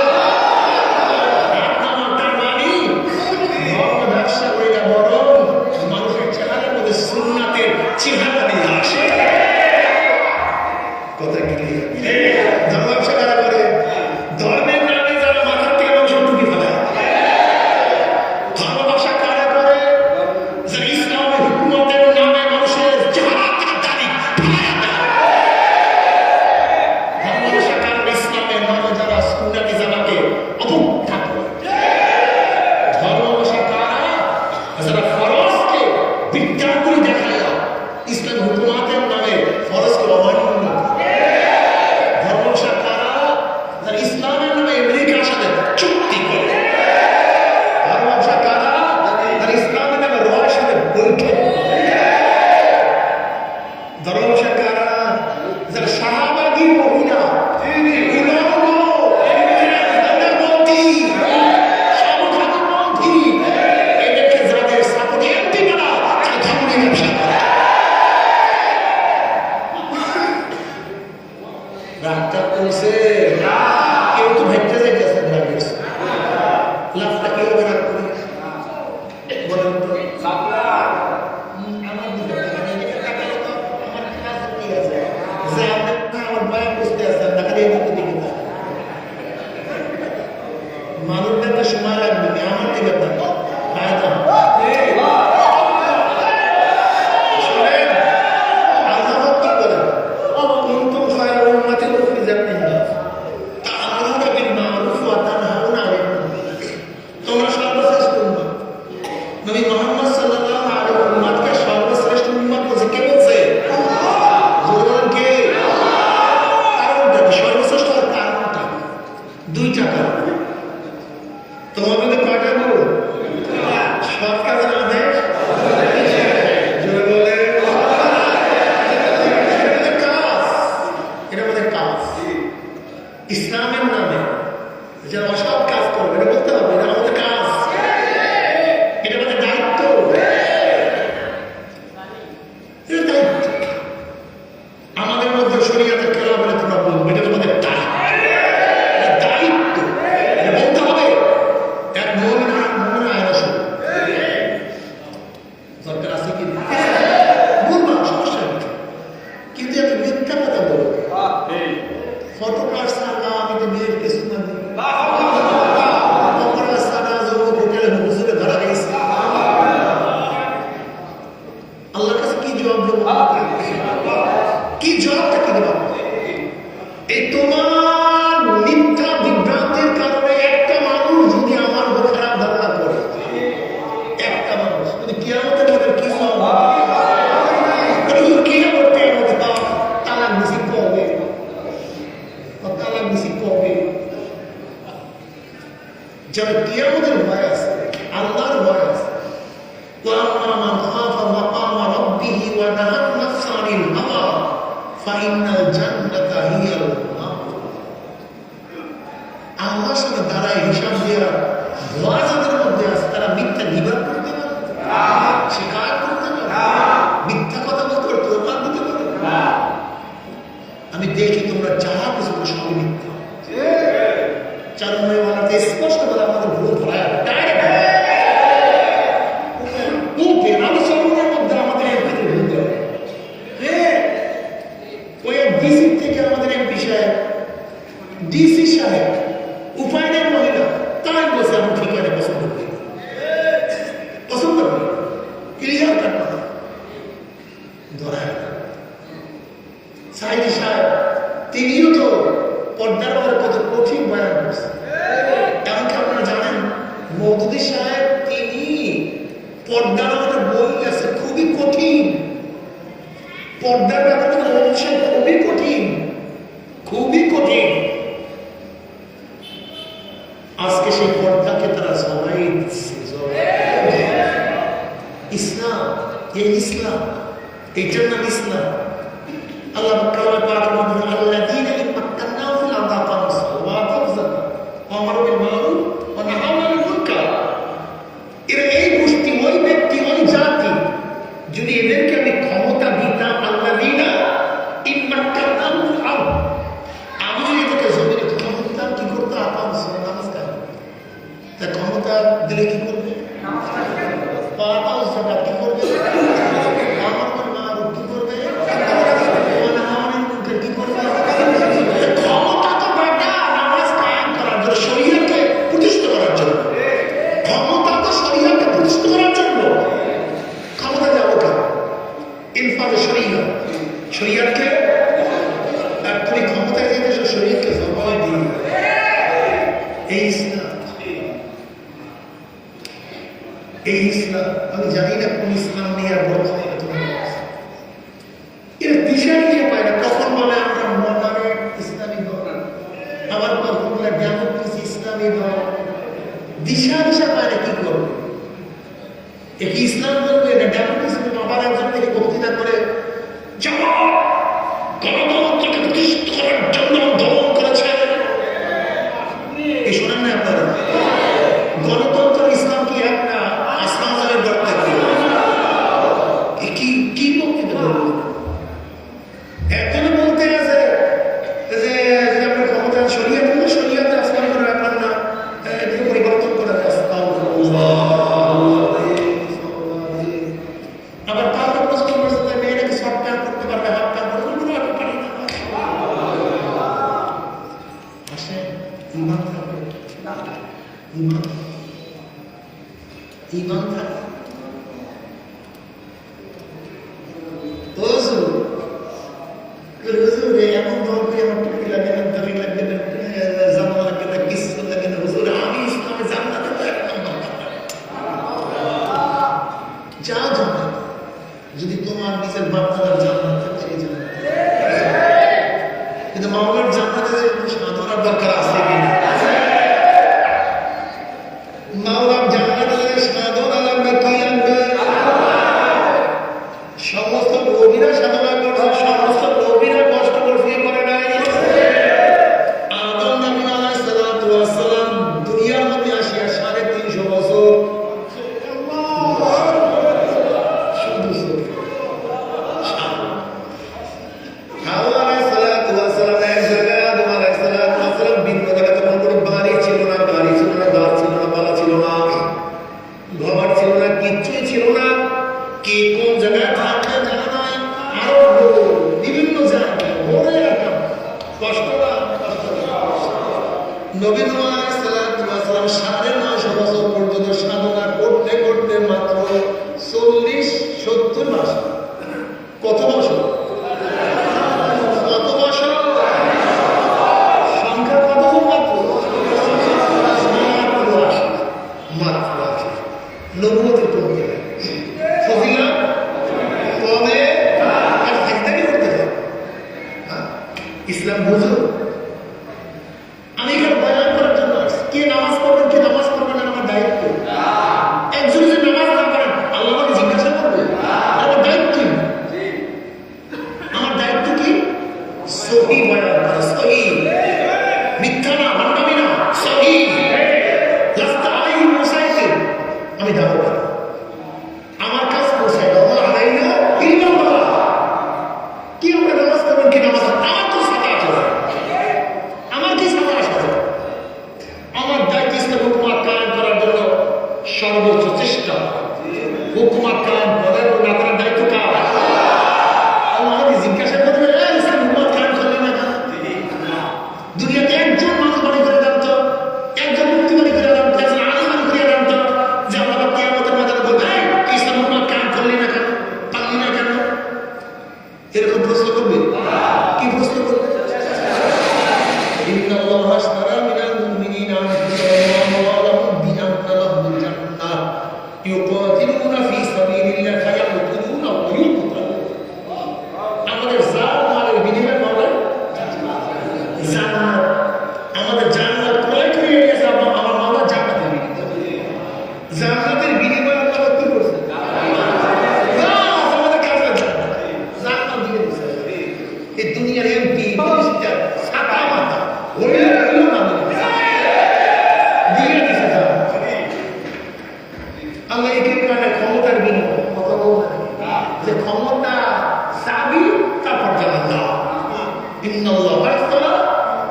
তার মানে ধর্ম ব্যবসা করে না, বরং মানুষের চেহারার মধ্যে সুন্নাতের চেহারা নিয়ে আসে। কথা কি ধর্ম ব্যবসা কারা করে? ধর্মের নামে যারা মাথার থেকে মানুষের টুপি ফেলায়। ধর্ম ব্যবসা কারা করে? যারা ইসলামের হুকুমতের নামে মানুষের চেহারা থেকে দাড়ি ফেলায় দেয়। ধর্ম ব্যবসা কারা? ইসলামের নামে যারা সুন্নাতি জামাকে অবজ্ঞা করে। ধর্ম ব্যবসা কারা? যারা ফরজকে বিজ্ঞান করে দেখায় ইসলাম হুকুমতের নামে ফরজকে অমান্য করে। ধর্ম ব্যবসা কারা? যারা ইসলামের নামে আমেরিকার সাথে চুক্তি করে। ধর্ম ব্যবসা কারা? যারা ইসলামের নামে রয়ের সাথে বৈঠক করে। ধর্ম ব্যবসা কারা? যারা শাহবাগী মহিলা, উলঙ্গ, মন্ত্রী, সাবধানমন্ত্রী, এদেরকে যাদের সাপোর্টে এমপি বানা, তারা ধর্ম নিয়ে ব্যবসা করে। রাগটা করছে, কেউ তো ভেটে যাইতেছে রাগের। লাভটা কিভাবে রাগ করি বলেন তো? আমার দিকে তাকালে তো আমার কাজ কি আছে? যে আপনার আমার বয়ান বুঝতে আসছেন, তাকালে এদিকে দিকে তাকান। মানুষদের তো সময় লাগবে না, আমার দিকে তাকান। শোনেন, আল্লাহ কি বলেন? কুনতুম খায়রা উম্মাতিন উখরিজাত লিন-নাস তা'মুরুনা বিল মা'রুফ ওয়া তানহাউনা আনিল মুনকার। তোমরা সর্বশ্রেষ্ঠ উম্মত। নবী মুহাম্মদ সাল্লাল্লাহু আলাইহি ওয়া উম্মতকে সর্বশ্রেষ্ঠ উম্মত বলছে। কে বলছে? বলুন কে? কারণটা কি? সর্বশ্রেষ্ঠ হওয়ার কারণটা দুইটা কারণ। তোমার মধ্যে কয়টা গুণ? সৎ কাজের আদেশ, জোরে বলে এটা আমাদের কাজ। ইসলামের নামে যারা অসৎ কাজ করবে এটা বলতে হবে, এটা আমাদের কাজ, এটা আমাদের দায়িত্ব। এটা দায়িত্ব। আমাদের মধ্যে শরীয়তের খেলা বলে তোমরা বলবো, এটা তোমাদের দায়িত্ব। এটা দায়িত্ব, এটা বলতে হবে। এক মুমিন আয়না শুরু দরকার আছে কি? বলবা, সমস্যা নেই, কিন্তু একটা মিথ্যা কথা বলবো। ফটো পার্সোনাল না, আমি তো বিয়ের কিছু না দিই। হুজুরে ধরা গেছে। আল্লাহর কাছে কি জবাব দেবো? কি জবাবটা কি দেবো? এই তোমার মিথ্যা বিভ্রান্তির কারণে একটা মানুষ যদি আমার উপর খারাপ ধারণা করে, একটা মানুষ যদি কিয়ামতের মধ্যে কি কিয়ামতের মধ্যে তালাক নিষিদ্ধ হবে, তালাক নিষিদ্ধ হবে। যারা কিয়ামতের ভয় আছে, আল্লাহর ভয় আছে। ওয়াম্মা মান খাফা মাকামা রাব্বিহি ওয়া নাহান নাফসা আনিল হাওয়া ফাইন্নাল জান্নাতা হিয়াল মাওয়া। আল্লাহর সামনে দাঁড়ায় হিসাব দেওয়ার ভয় যাদের মধ্যে আছে, তারা মিথ্যা গীবত করতে পারে, শিকার করতে পারে, মিথ্যা কথা বলতে পারে, তোরমান দিতে পারে। আমি দেখি তোমরা যাহা কিছু সবই মিথ্যা। চারুমাইওয়ালাতে স্পষ্ট করে আমাদের ভুল ধরায় আমি চরমের মধ্যে আমাদের এমপিতে ভুল ধরে। ওই ডিসি থেকে আমাদের এমপি সাহেব, ডিসি সাহেব উপায় নেই মহিলা, তাই বলছে আমি ঠিকানে পছন্দ করি, পছন্দ করি, ক্লিয়ার কাট কথা ধরায়। সাইদি সাহেব তিনিও তো পর্দার ব্যাপারে কত কঠিন বয়ান করছে। এমনকি আপনারা জানেন মওদুদী সাহেব তিনি পর্দার ব্যাপারে বই আছে খুবই কঠিন। পর্দার ব্যাপারে অনুষ্ঠান খুবই কঠিন, খুবই কঠিন। আজকে সেই পর্দাকে তারা সবাই ইসলাম, এই ইসলাম, এইটার নাম ইসলাম। আল্লাহ কালামে পাক বলেন আল্লাযীনা ইমাক্কানাহুম ফিল আরদি আকামুস সালাতা ওয়া যাকাত ওয়া আমারু বিল মা'রুফ ওয়া নাহাউ আনিল মুনকার। এরা এই গোষ্ঠী, ওই ব্যক্তি, ওই জাতি, যদি এদেরকে আমি ক্ষমতা দিতাম, আল্লাযীনা ইমাক্কানাহুম ফিল আরদি, ক্ষমতা দিলে কি করবে? পাওয়ার জাকাত কি করবে? আমার মা কি করবে? কি করবে? ক্ষমতা তো বেটা নামাজ কায়েম করার জন্য, শরীয়তকে প্রতিষ্ঠিত করার জন্য। ক্ষমতা তো শরীয়তকে প্রতিষ্ঠিত করার জন্য। ক্ষমতা যাবো কেন? ইনফাজ শরীয়ত, শরীয়তকে তুমি ক্ষমতায় যেতেছো শরীয়তকে সময় দিই। এই ইসলাম, এই ইসলাম আমি জানি না কোন ইসলাম নিয়ে আর বর্তমানে এর দিশা নিয়ে পায় না। কখন বলে আমরা মডার্ন ইসলামিক দল, আবার কখন বলে ডেমোক্রেসি ইসলামী দল। দিশা পায় না কি করবে। একই ইসলাম বলবে না ডেমোক্রেসি। আবার একজন থেকে বক্তৃতা করে গণতন্ত্রকে প্রতিষ্ঠিত করার জন্য দমন করেছে। এই শোনেন না আপনারা? গণতন্ত্র ইসলাম কি এক না? আসমান জমির গর্তে কি বক্তৃতা বলবো? একজনে বলতে আছে যে আপনার ক্ষমতা শরীয়তে আসমান করে রাখলাম না, এটাকে পরিবর্তন করে আবার কাউকে প্রশ্ন করছে মেয়েরা কি শর্ট প্যান্ট করতে পারবে, হাফ প্যান্ট করতে পারি না। আসে ইমান থাকবে, ইমান থাকবে। এমন ধরবে আমার টুপি লাগে না, দাড়ি লাগে না, জামা লাগে না, কিছু লাগে না। হুজুর আমি ইসলামে জান্নাতে তো এক নম্বর যাও জান্নাত। যদি তোমার নিজের বাপদাদার জান্নাত থাকে সেই জান্নাত, কিন্তু মাওলার জান্নাতে সাধনার দরকার আছে কিনা? মাওলার জান্নাতে সাধনা লাগবে, কি লাগবে? সমস্ত নবীরা সাধনা করছে, সমস্ত নবীরা কষ্ট করছে, করে নাই। আদম নবী আলাইহিস সালাতু ওয়াস সালাম দুনিয়ার মধ্যে আসিয়া 350 বছর হাওয়া আলাইহিস সালাতু ওয়াস সালাম এক জায়গায়, আদম আলাইহিস সালাতু ওয়াস সালাম ভিন্ন জায়গায়। তখন কোনো বাড়ি ছিল না, গাড়ি ছিল না, গাছ ছিল না, পালা ছিল না, ঘর ছিল না, কিচ্ছুই ছিল না। কে কোন জায়গায় থাকবে জানা নাই। আরো বিভিন্ন জায়গায় বড় একটা কষ্ট। নবী আলাইহিস সালাতু ওয়াস সালাম 950 বছর পর্যন্ত সাধনা করতে করতে মাত্র 40-70 মাস। কত বছর? কত বছর? সংখ্যা কত? মাত্র নবুয়তের কমতে ফজিলা কমে আর ফাজদারি করতে হবে। ইসলাম বুঝো। আমি এখানে বয়ান করার জন্য আসছি। কে নামাজ পড়বেন, কে নামাজ পড়বেন না আমার দায়িত্ব। একজন যদি নামাজ না করেন আল্লাহ আমাকে জিজ্ঞাসা করবে, আমার দায়িত্ব কি? আমার দায়িত্ব কি? সহি বয়ান করা, সহি, মিথ্যা না, বান্দামি না, সহি। লাস্তা আলাইহিম মুসাইতির, আমি দাও আমার কাজ পৌঁছায় দাও, আলাইনা ইল্লাল্লাহ। কি আমরা নামাজ পড়বেন, কি নামাজ? আমার তো সাদা আছে, আমার কি সাদা আছে? আমার দায়িত্ব ইসলাম হুকুমাত কায়েম করার জন্য সর্বোচ্চ চেষ্টা। হুকুমাত কায়েম করার না করার দায়িত্ব কার? আল্লাহ আমাকে জিজ্ঞাসা করবে, ইসলাম হুকুমাত কায়েম করলে না কেন? দুনিয়াতে একজন মানুষ মনে করে জানতো, একজন মুক্তি মনে করে জানতো, একজন আলী মনে করে জানতো যে আল্লাহ কিয়ামতের ময়দানে বলবে, ইসলাম হুকুমাত কায়েম করলি না কেন, পারলি না কেন? এরকম প্রশ্ন করবে। কি প্রশ্ন করবে? ইন্নাল্লাহ আশতারা মিনাল মুমিনিনা আনফুসাহুম ওয়া আমওয়ালাহুম বিআন্না লাহুমুল জান্নাহ ইউকাতিলুনা ফী সাবিলিল্লাহ ফায়াকুতুলুনা ওয়া ইউকতালুন। আমাদের জান মালের বিনিময়ে পাবে জান্নাত। আমাদের জান্নাত ক্রয় করে নিয়ে গেছে আমার মাওলা জান্নাতের বিনিময়ে। জান্নাতের বিনিময়ে আল্লাহ কি করছে? আমাদের কাছে জান্নাত দিয়ে দিয়েছে। এই দুনিয়ার এমপি মিনিস্টার ছাতা মাথা হইল না দিয়ে দিয়েছে জান্নাত। আল্লাহ একে কারণে ক্ষমতার বিনিময় কথা বলবেন যে ক্ষমতা চাবি, তারপর জান্নাত। ইন্নাল্লাহ আশতারা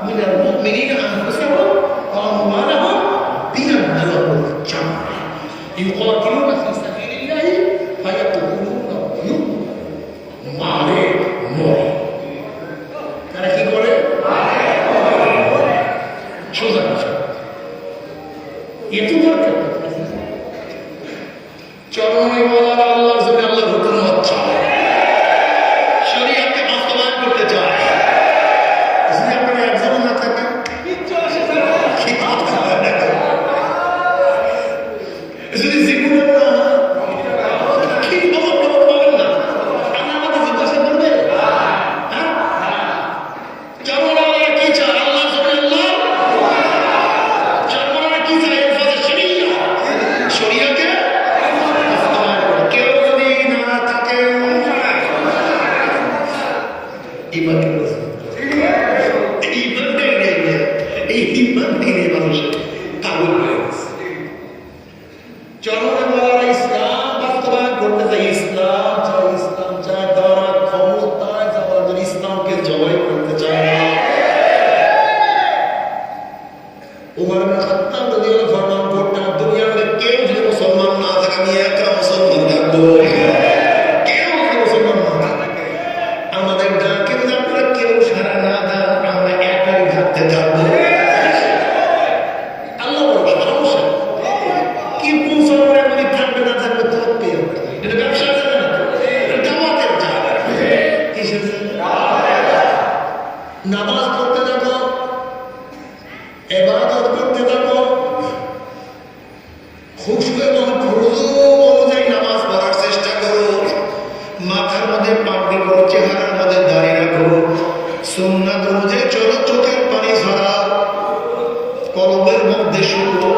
মিনাল মুমিনিনা আনফুসাহুম ওয়া আমওয়ালাহুম বিআন্না লাহুমুল জান্নাহ। ইউকাতিলুনা ফি সাবিলিল্লাহি ফায়াকুতুলুনা মারে মরে। তারা কি করে? সোজা কথা এত দরকার। চরমে বলার আল্লাহর জন্য আল্লাহর হুকুম হচ্ছে শরীয়তকে বাস্তবায়ন করতে চায়। যদি আপনারা একজন না থাকেন যদি জীবনে না কি বলেন না আল্লাহ আমাকে জিজ্ঞাসা করবে চরমে কি চায় আল্লাহ আল্লাহ চরমে কি চায় শরীয়তকে কেউ যদি না থাকে মানুষের কাবুল হয়ে গেছে। চরমনারা ইসলাম বাস্তবায়ন করতে চাই। ইসলাম চায় তারা ক্ষমতায় যাওয়ার জন্য ইসলামকে জয় করতে চায় না। উমর ইবনে খাত্তাব রাদিয়াল্লাহু ফরমান করতেন দুনিয়ার মধ্যে কেউ যদি মুসলমান না থাকে আমি একা মুসলমান থাকবো। কেউ যদি মুসলমান না থাকে আমাদের ডাকে যদি আপনারা কেউ সারা না দেন আমরা একাই থাকতে থাকবো। আল্লাহ বলছে সমস্যা কি মুসলমান যদি থাকবে না থাকবে তো এটা ব্যবসা যাবে না, দাওয়াতের যাবে। কিসের নামাজ পড়তে থাকো, ইবাদত করতে থাকো, খুশু এবং খুজু অনুযায়ী নামাজ পড়ার চেষ্টা করো। মাথার মধ্যে পাগড়ি করো, চেহারার মধ্যে দাড়ি রাখো, সুন্নাত অনুযায়ী চলো, চোখের পানি ছড়াও, কলবের মধ্যে শুকো,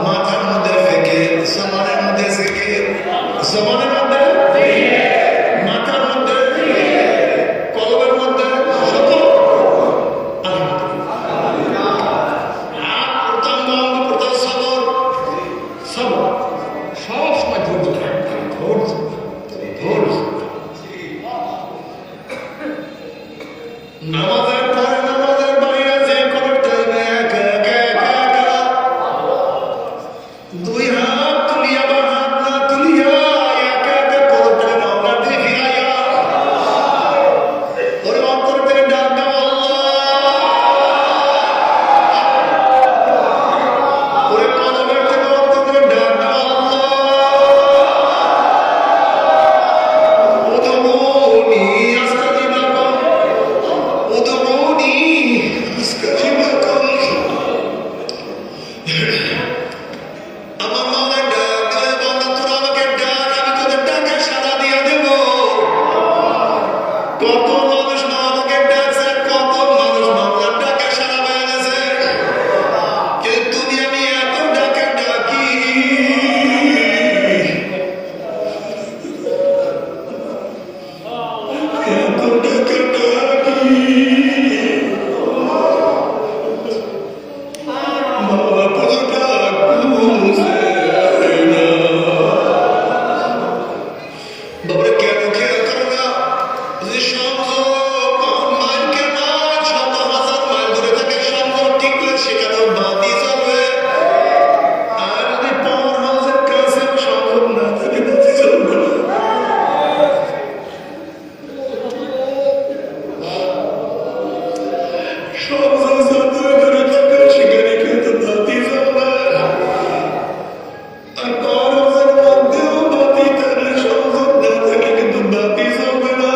মাথার মধ্যে ফেকে, জবানের মধ্যে ফেকে, জবানের মধ্যে মাথার মধ্যে কলবের মধ্যে শুকো। সব সময় ধৈর্য নামাজের পরে নামাজের বাইরে যে কোনো টাইমে দুই হাত তুলিয়া বা হাত না তুলিয়া একা একা করতে আমরা দেখি ওর অন্তর থেকে ডাক দাও আল্লাহ। ওরে কলমের থেকে অন্তর থেকে ডাক দাও আল্লাহ। উদউনি আস্তাজিব লাকুম, উদউনি আস্তাজিব লাকুম। আমার মাওলা ডাক দেয় বান্দা তোরা আমাকে ডাক, আমি তোদের ডাকে সাড়া দিয়ে দেব। কত মানুষ মাওলাকে ডাকছে, কত মানুষ মাওলার ডাকে সাড়া পেয়ে গেছে, কিন্তু তুমি আমি এত ডাকে ডাকি এত ডাকে ডাকি মাওলা কোনো ডাক বুঝে না। বাবারে কেন খেয়াল করো না? যদি সংযোগ মাইলকে নয় ৭,০০০ মাইল ধরে থাকে, সংযোগ টিকলে সেখানেও বাতি চলবে। আর যদি পাওয়ার হাউসের কাছেও সংযোগ না থাকে বাতি চলবে না। সংযোগ যতই দূরে থাকে সেখানে কিন্তু বাতি চলবে। আর পাওয়ার হাউসের মধ্যেও বাতি থাকলে সংযোগ না থাকে কিন্তু বাতি চলবে না।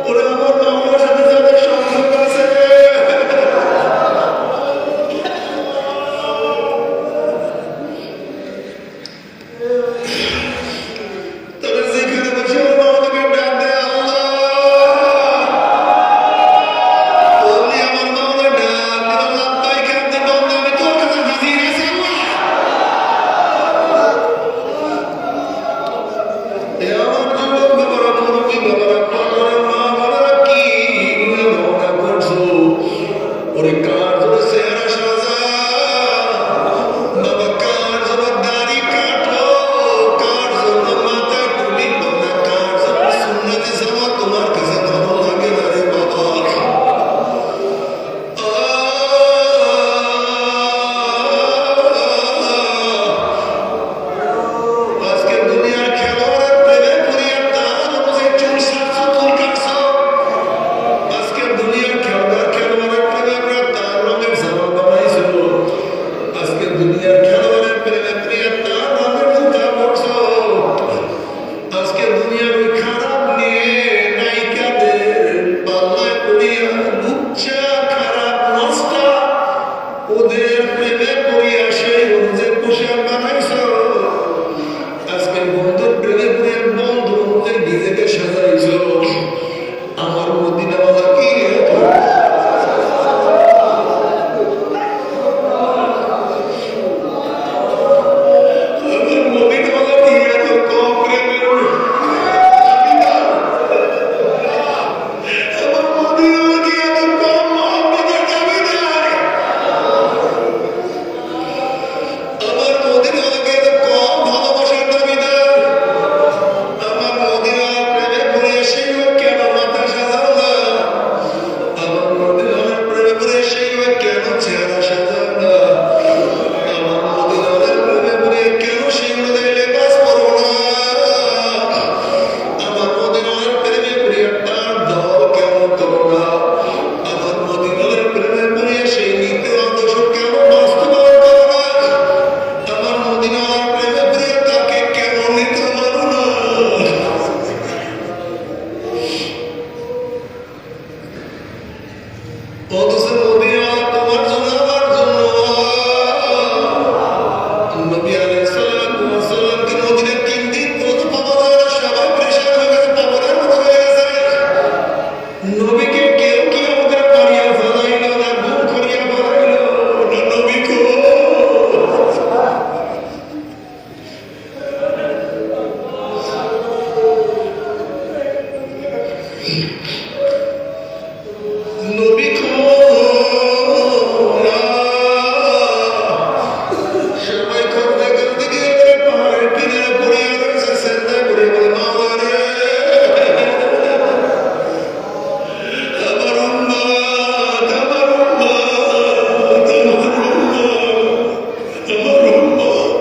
ওরে আমার মাওলার সাথে যাদের সংযোগ আছে তারা যেখানে বসে আমার মাওলাকে ডাক দেয় আল্লাহ। বললি আমার মাওলা অথচ নবীরা তোমার জন্য আমার জন্য নবী আলাইহিস সালাতু ওয়াস সালামকে মদিনায় 3 দিন পর্যন্ত পাওয়া যায় না, সবাই পরেশান হয়ে গেছে, পাগলের মতো হয়ে গেছে। নবীকে কেউ কি আমাদের মারিয়া ফেলাইল না, গুম করিয়া ফেলাইল না, নবী কো নবী কো সবাই করতে করতে গিয়ে পাহাড়ের কিনারে পড়িয়া রয়েছে, সেজদা করে বলে মাওলা রে আমার উম্মত, আমার উম্মত, আমার উম্মত।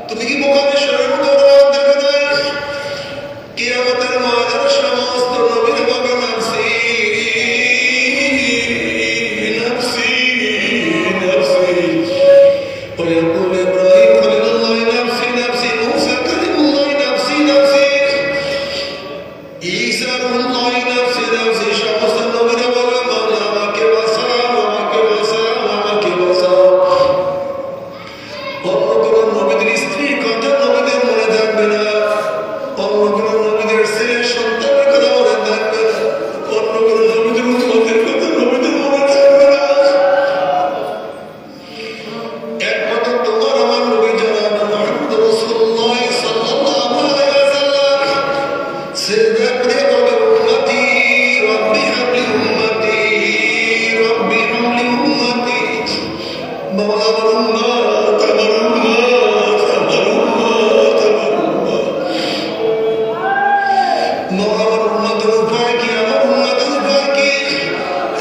তুমি কি মুকাদ্দেশের দরবার দেখো নাই? কিয়ামতের ময়দানে সমস্ত নবীরা বলবে নাফসি নাফসি নাফসি। ويقول إبراهيم خليل الله نفسي نفسي، موسى كلم الله نفسي نفسي، ঈসা রূহুল্লাহ নফসি নফসি। সমস্ত নবীরা বলবে মাওলা আমাকে বাঁচাও, আমাকে বাঁচাও, আমাকে বাঁচাও। অন্য কোন নবীদের স্ত্রী কথা নবীদের মনে থাকবে না, অন্য কোন নবীদের ছেলে সন্তানের কথা মনে থাকবে না, অন্য কোন নবীদের উম্মতের কথা নবীদের মনে থাকবে না। একমাত্র তোমার আমার নবী জনাব মুহাম্মদ রাসূলুল্লাহ সাল্লাল্লাহু আলাইহি ওয়াসাল্লাম সিজদা করে বলে উম্মতি রব্বি হাবলি উম্মতি, রব্বি হাবলি উম্মতি। মাওলা আমার উম্মত, আমার উম্মত, আমার উম্মত, আমার উম্মত। মাওলা আমার উম্মতের উপায় কি, আমার উম্মতের উপায় কি?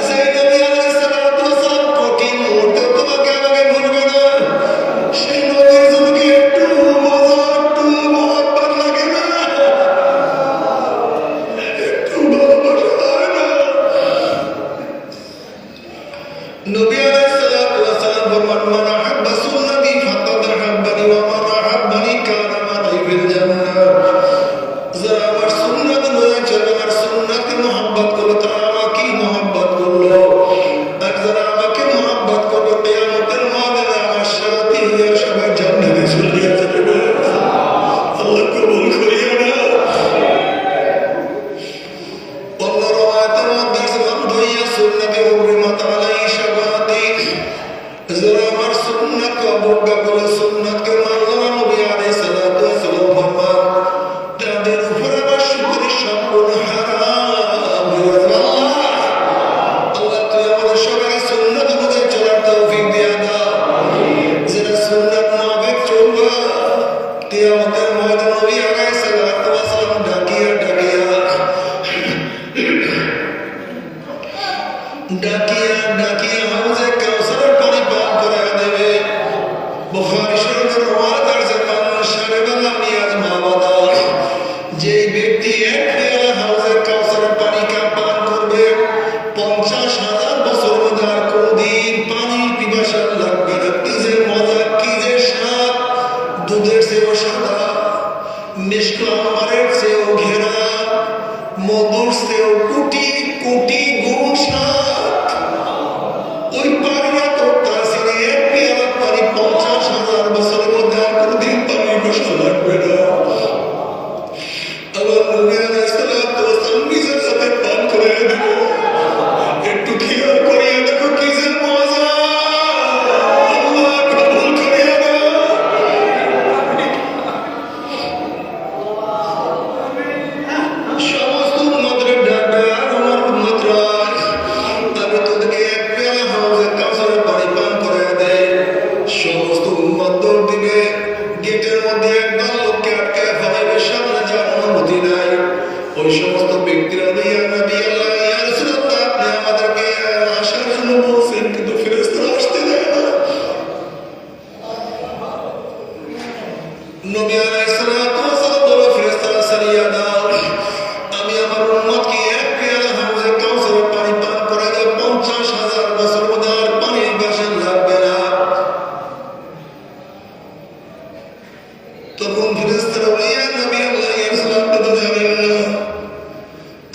সেই নবী আলাইহিস সালাতু ওয়াস সালাম কঠিন মুহূর্তে তোমাকে আমাকে ভুলবে না। সেই নবীর জন্য কি একটু মজা, একটু মহব্বত লাগে না? একটু ভালোবাসা হয় না? নবী আলাইহিস সালাতু ওয়াস সালাম ফরমান মান আহাব্বা সুন্নতি ফাকাদ আহাব্বানি ওয়া মান আহাব্বানি কানা মা'i ফিল জান্নাহ। যারা আমার সুন্নাত মেনে চলে, আমার সুন্নাতকে মহব্বত করলো, তারা আমাকেই মহব্বত করলো। আর যারা আমাকে মহব্বত করবে কিয়ামতের ময়দানে আমার সাথী হয়ে সবাই জান্নাতে চলে যাবে। আল্লাহ কবুল করিও না। অন্য রওয়ায়াতের মধ্যে আছে মান দাইয়া সুন্নতি হুরমাত আলাইহি শাফাআতি। যারা আমার সুন্নাতকে অবজ্ঞা করে, সুন্নাতকে মানল না, নবী আলাইহিস সালাতু ওয়াস সালাম ফরমান তাদের উপর আমার সুপারিশ সম্পূর্ণ হারাম হয়ে যাবে। আল্লাহ তুই আমাদের সবাইকে সুন্নাত অনুযায়ী চলার তৌফিক দিয়ে দাও। যারা সুন্নাত মাফিক চলবে কিয়ামতের ময়দানে নবী আলাইহিস সালাতু ওয়াস সালাম ডাকিয়া ডাকিয়া ডাকিয়া ডাকিয়া হাউজে কাউসারের পানি পান করায়া দেবে। বুখারী শরীফের রওয়ায়াত আছে মান শারিবা লাম ইয়াজমা আবাদা। যেই ব্যক্তি এক পেয়ালা হাউজে কাউসারের পানি পান করবে 50,000 বছর মধ্যে আর কোনদিন পানির পিপাসা লাগবে না। কি যে মজা, কি যে স্বাদ! দুধের চেয়েও সাদা, মিষ্টি আম্বারের চেয়েও ঘেরা, মধুর চেয়েও কোটি কোটি গুণ স্বাদ। ওই পানিটা তো তাসির এক পেয়ালা পানি 50,000 বছরের মধ্যে আর কোনদিন পানির পিপাসা লাগবে না। আবার নবী আলাইহিস সালাতু ওয়াস সালাম নিজের হাতে পান করে দেবে। একটু খেয়াল করিয়া দেখো কি যে মজা! আল্লাহ কবুল করিয়া দাও। সমস্ত উম্মতের ডাক ডাক আমার উম্মতরা, আমি তোদেরকে এক পেয়ালা হাউজে কাউসারের পানি পান করে দেয়। সমস্ত উম্মত দৌড় দিবে, গেটের মধ্যে একবার লোককে আটকায় ফেলাইবে, সামনে যাওয়ার অনুমতি নাই। ওই সমস্ত ব্যক্তিরা ইয়া নবী আল্লাহ, ইয়া রাসূলুল্লাহ, আপনি আমাদেরকে আসার জন্য বলছেন, কিন্তু ফেরেশতারা আসতে দেয় না। নবী আলাইহিস সালাতু ওয়াস সালাম বলে ফেরেশতারা সারিয়া দাও, আমি আমার উম্মতকে এক পেয়ালা হাউজে কাউসারের পানি পান করাইলে 50,000 বছর মধ্যে আর পানির পিপাসা লাগবে না। তখন ফেরেশতারা বলে ইয়া নবী আল্লাহ, ইয়া রাসূলুল্লাহ, আপনি তো জানেন না,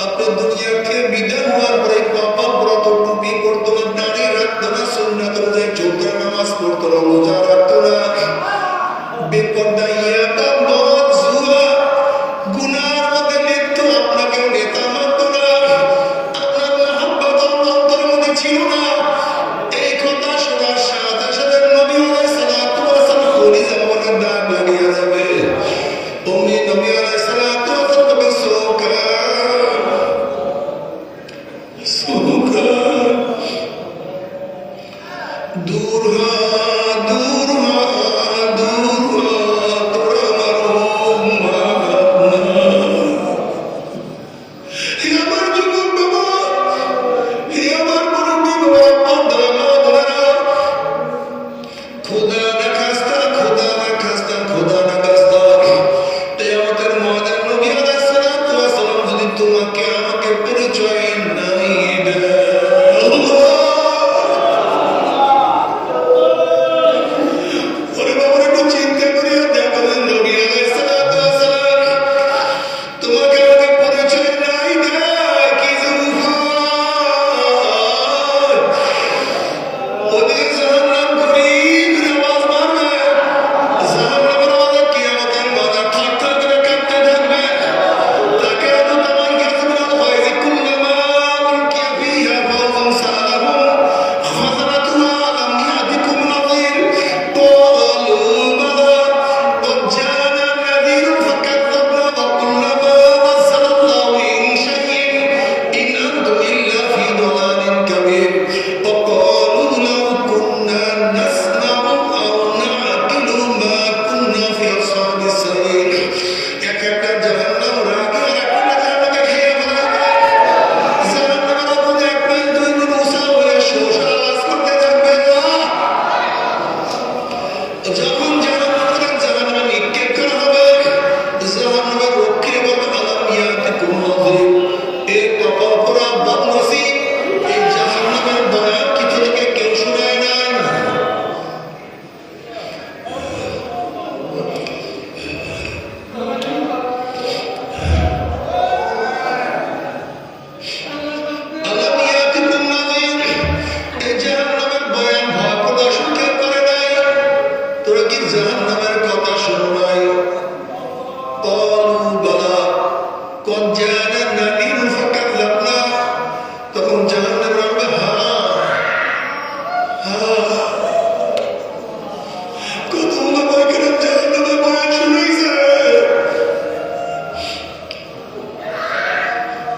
আপনি দুনিয়ার থেকে বিদায় হওয়ার পরে পাপা ব্রত টুপি পড়তো না, দাড়ি রাখতো না, সুন্নাত অনুযায়ী চৌদ্দ নামাজ পড়তো না, রোজা রাখতো না, বেপর্দা ইয়াবা মদ জুয়া গুনার মধ্যে লিপ্ত, আপনাকে নেতা মানতো না, আপনার মহব্বত অন্তরের মধ্যে ছিল না। এই কথা শোনার সাথে সাথে নবী আলাইহিস সালাতু ওয়াস সালাম কলিজা মনে দাগ লাগিয়ে যাবে। অমনি নবী আলাইহিস সালাতু ওয়াস সালাম কবে সোকা দূর হ দূর হ দূর হ তোরা মারুম হে আমার যুবক বাবা, হে আমার মুরব্বী বাবা, পর্দার মা বোনেরা, খোদা না খাস্তা, খোদা না খাস্তা, খোদা না খাস্তা, কিয়ামতের ময়দানে নবী আলাইহিস সালাতু ওয়াস সালাম যদি তোমাকে আমাকে পরিচয় নাই দেয়, ওরে বাবা একটু চিন্তা করিয়া দেখো, নবী আলাইহিস সালাতু ওয়াস সালাম তোমাকে আমাকে পরিচয় নাই দেয়, কি জরুর ওদিকে জাহান্নাম গরিব আওয়াজ মারবে, জাহান্নামের আওয়াজে কিয়ামতের মাথা ঠাক ঠাক করে কাঁপতে থাকবে। তাকে এত তামার কাছে বলা হয় যে কুল্লামা উলকিয়া ফিহা ফাওজান সালাহুম খাযানাতুহা আলাম ইয়াতিকুম নাযীর ক্বালু বালা قد جاءنا نذير فكذبنا وقلنا ما نزل الله من شيء إن أنتم إلا في ضلال كبير وقالوا لو كنا نسمع أو نعقل ما كنا في أصحاب السعير। এক একটা জাহান্নাম রাগে আর একটা জাহান্নামকে খেয়ে ফেলাবে। জাহান্নামের আগুনে এক মিল দুই মিল উঁচা হয়ে শোষা আওয়াজ করতে থাকবে। যখন জাহান্নামে নিক্ষেপ করা হবে, জাহান্নামের রক্ষী বলবে আলাম ইয়াতিকুম নাযীর, এ কপাল পোড়া বদনসিব, এই জাহান্নামের বয়ান কি তোদেরকে কেউ শোনায় নাই? আলাম ইয়াতিকুম নাযীর, এই জাহান্নামের বয়ান ভয় প্রদর্শন কেউ করে নাই? তোরা কি জাহান্নামের কথা শোনো নাই? ক্বালু বালা কদ জাআনা নাযীর ফাকাযযাবনা, তখন জাহান্নাম বলবে হ্যাঁ, কত ওলামা কেরাম জাহান্নামের বয়ান শুনাইছে।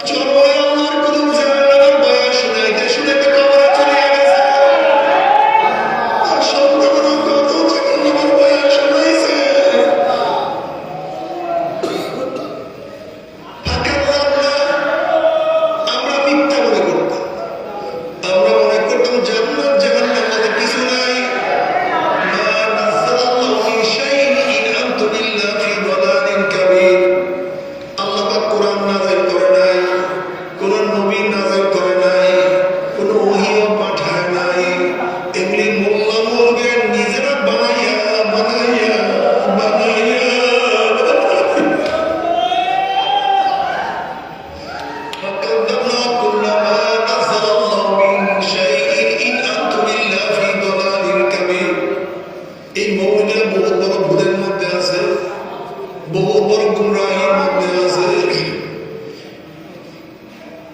চরমে আল্লাহর কদম জাহান্নামের বয়ান শুনাইতে শুনাইতে কবরে চলে গেছে। আর সত্য করে কত জাহান্নামের বয়ান শুনাইছে। ফাকাযযাবনা, আমরা মিথ্যা মনে করতাম, আমরা মনে করতাম জান্নাত জাহান্নাম বলতে কিছু নাই। মা নাযালাল্লাহু মিন শাইইন ইন আনতুম ইল্লা ফি দালালিন কাবীর। আল্লাহ পাক কোরআন নাযিল করে নাই, কোন নবী নাযিল করে নাই, কোন ওহীও পাঠায় নাই। এমনি মোল্লা মৌলবীরা নিজেরা বানাইয়া বানাইয়া বানাইয়া فكذبنا كل ما نزل الله من شيء إن أنتم إلا في ضلال كبير। এই মৌলবীরা বহুত বড় ভুলের মধ্যে আছে, বহুত বড় গুমরাহির মধ্যে আছে।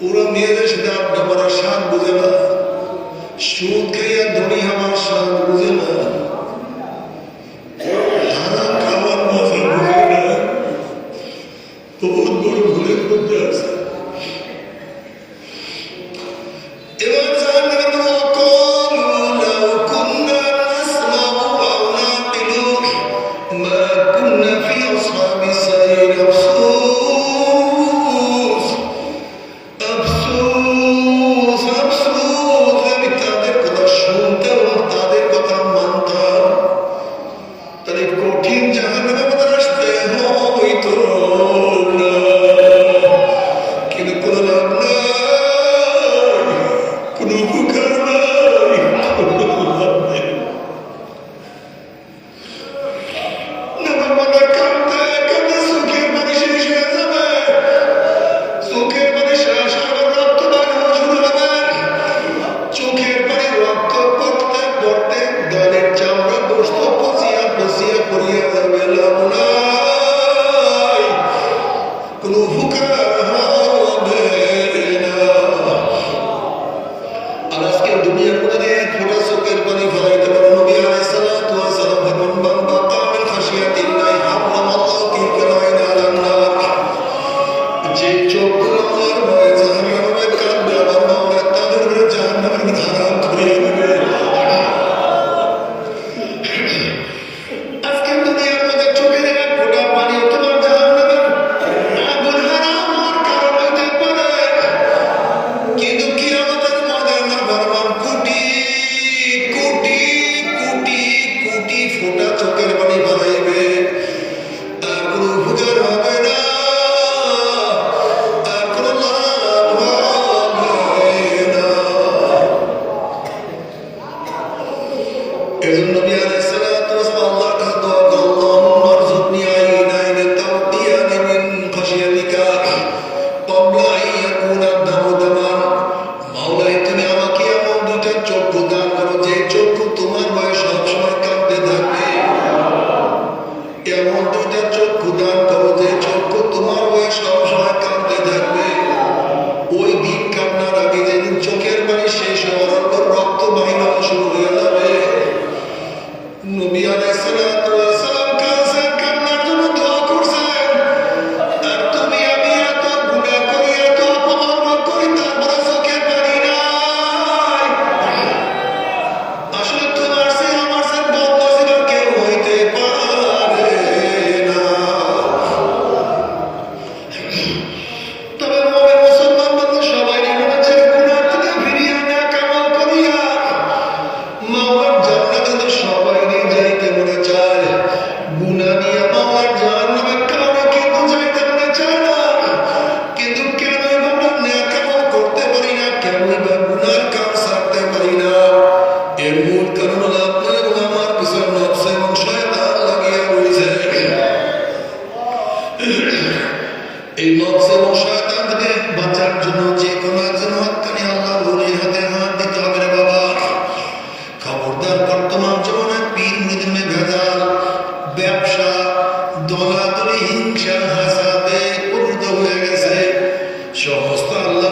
ওরা মেয়েদের সাথে আড্ডা মারার স্বাদ বুঝে না, সুদ খাইয়া ধনী হওয়ার স্বাদ বুঝে না, হারাম খাওয়ার মজা বুঝে না, বহুত বড় ভুলের মধ্যে আছে। এবার জাহান্নামে বলবে ক্বালু লাউ কুন্না নাসমাউ আও নাকিলু মা কুন্না ফি আসহাবিস সাইর। আফসোস আফসোস আফসোস, আমি তাদের কথা শুনতাম, তাদের কথা মানতাম,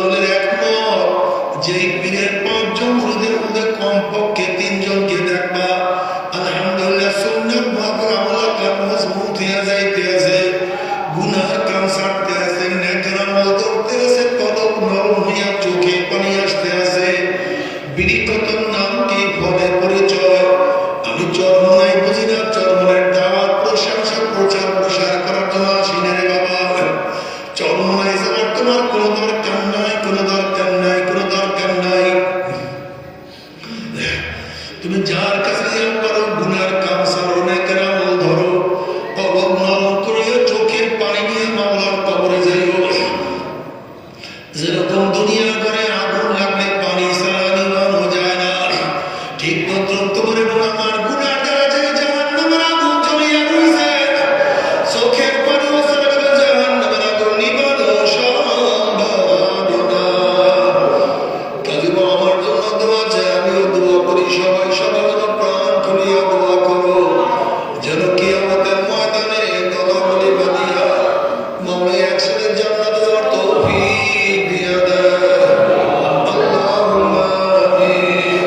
দলের একমত যে পীরের 5 জন মুরিদের মধ্যে কমপক্ষে 3 জনকে দেখবা আলহামদুলিল্লাহ সুন্নাত মুআক্কাদ আমল মজবুত হয়ে যাইতে আছে, গুনাহের কাম ছাড়তে আছে, নেকের আমল করতে আছে, কলব নরম হইয়া চোখে পানি আসতে আছে। বিড়ি কতর নাম কি ফলে পরিচয়। আমি চরমনাই বুঝি না, চরমনের দাওয়াত প্রশংসা প্রচার প্রসার করার জন্য আসি না রে বাবা। চরমনাই যাওয়ার তোমার কোনো দরকার নাই, কোনো দরকার নাই, কোনো দরকার নাই। তুমি যার কাছে যাও পারো, গুনার কাম ছাড়ো, নেকের আমল ধরো, কলব নরম করিয়া চোখের পানি নিয়ে মাওলার কবরে যাইও। যেরকম দুনিয়া করে আগুন লাগলে পানি ছাড়া নিবানো যায় না, ঠিক মতো তোমার এবং আমার গুনার দ্বারা যে জাহান্নামের আগুন জ্বলিয়া রইছে, চোখের পানিও ছাড়া জাহান্নামের আগুন নিবানো সম্ভব না। কাজে আমার জন্য দোয়া চাই, আমিও দোয়া করি, সবাই সবার জন্য প্রাণ খুলিয়া দোয়া করো, যেন কিয়ামতের ময়দানে গলাগলি বাঁধিয়া মাওলা একসাথে জান্নাত যাওয়ার তৌফিক দিয়া দেয়। আল্লাহুম্মা আমিন।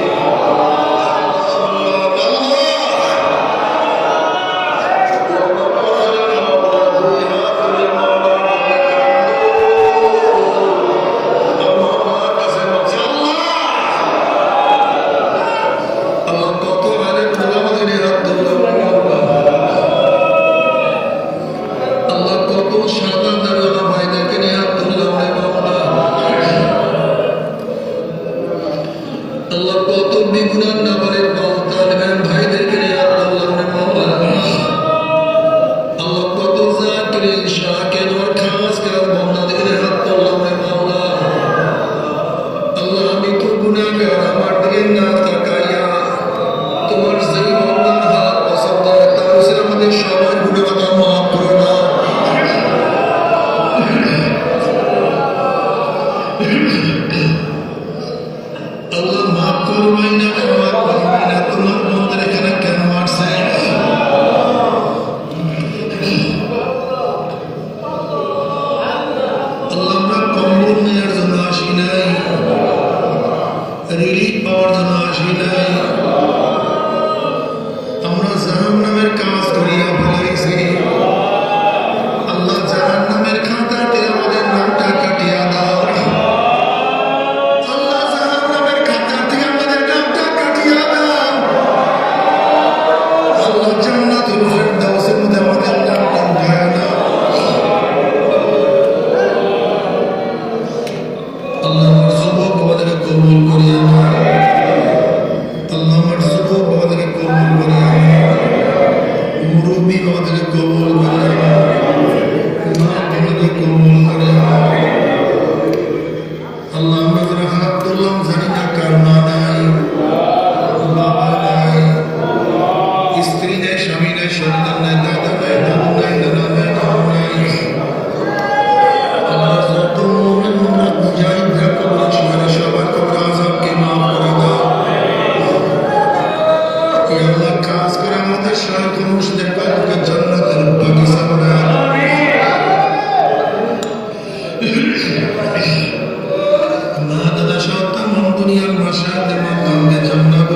আল্লাহ কত আলেম ওলামাদের হাত ধরলাম, আল্লাহ কত সাদা দাড়িওয়ালা ভাইদেরকে নিয়ে হাত ধরলাম রে বাবা। আল্লাহ কত বিগুনার নাবালের তালেবেন ভাইদেরকে নিয়ে হাত ধরলাম রে বাবা। আল্লাহ কত জাকিরিন শাকির আর খাসকার বান্দাদের হাত ধরলাম রে বাবা। আল্লাহ আমি তো গুনাহগার, আমার দিকে না তাকাইয়া তোমার যেই বান্দার হাত পছন্দ হয় তার উপর আমাদের সবার গুনাহ মাফ করে দাও। আল্লাহ মাফ করবেন না, ক্ষমা করবেন না, তোমার বন্দার এখানে কেন আসছে? আল্লাহ আমরা কম্বল নেওয়ার জন্য আসি নাই, রিলিফ পাওয়ার জন্য আসি নাই, আমরা জাহান্নামের কাজ করিয়া ফেলাইছি। আল্লাহ জাহান্নামের খাতাতে আমাদের নামটা কাটিয়া দাও। আল্লাহ জাহান্নামের খাতা থেকে আমাদের নামটা কাটিয়া দাও। আল্লাহ জান্নাতুল ফেরদাউসের মধ্যে আমাদের নামটা উঠায়া দাও। আল্লাহ আমার যুবক আমাদের কবুল করিয়া নাও। আল্লাহ আমার যুবক আমাদের কবুল করিয়া নাও। মুরব্বী আমাদের কবুল করিয়া নাও। মা আমাদের কবুল করিয়া নাও। আল্লাহ আমরা যারা হাত তুললাম জানি না কার মা নাই, বাবা নাই, স্ত্রী নাই, স্বামী নাই, সন্তান নাই, দাদা নাই, দাদু নাই, নানা নাই, নানু নাই। আল্লাহ যত মুমিন মুমিনাত মুজাহিদরা কবর সবাই সবার কবর আযাবকে মাফ করে দাও। ইয়া আল্লাহ কাজ করে আমাদের শায়খ মুর্শিদের কবরকে জান্নাতের বাগিচা বানায় দাও। মা দাদা সন্তান দুনিয়ার মাশাআল্লাহ মাকামে জান্নাত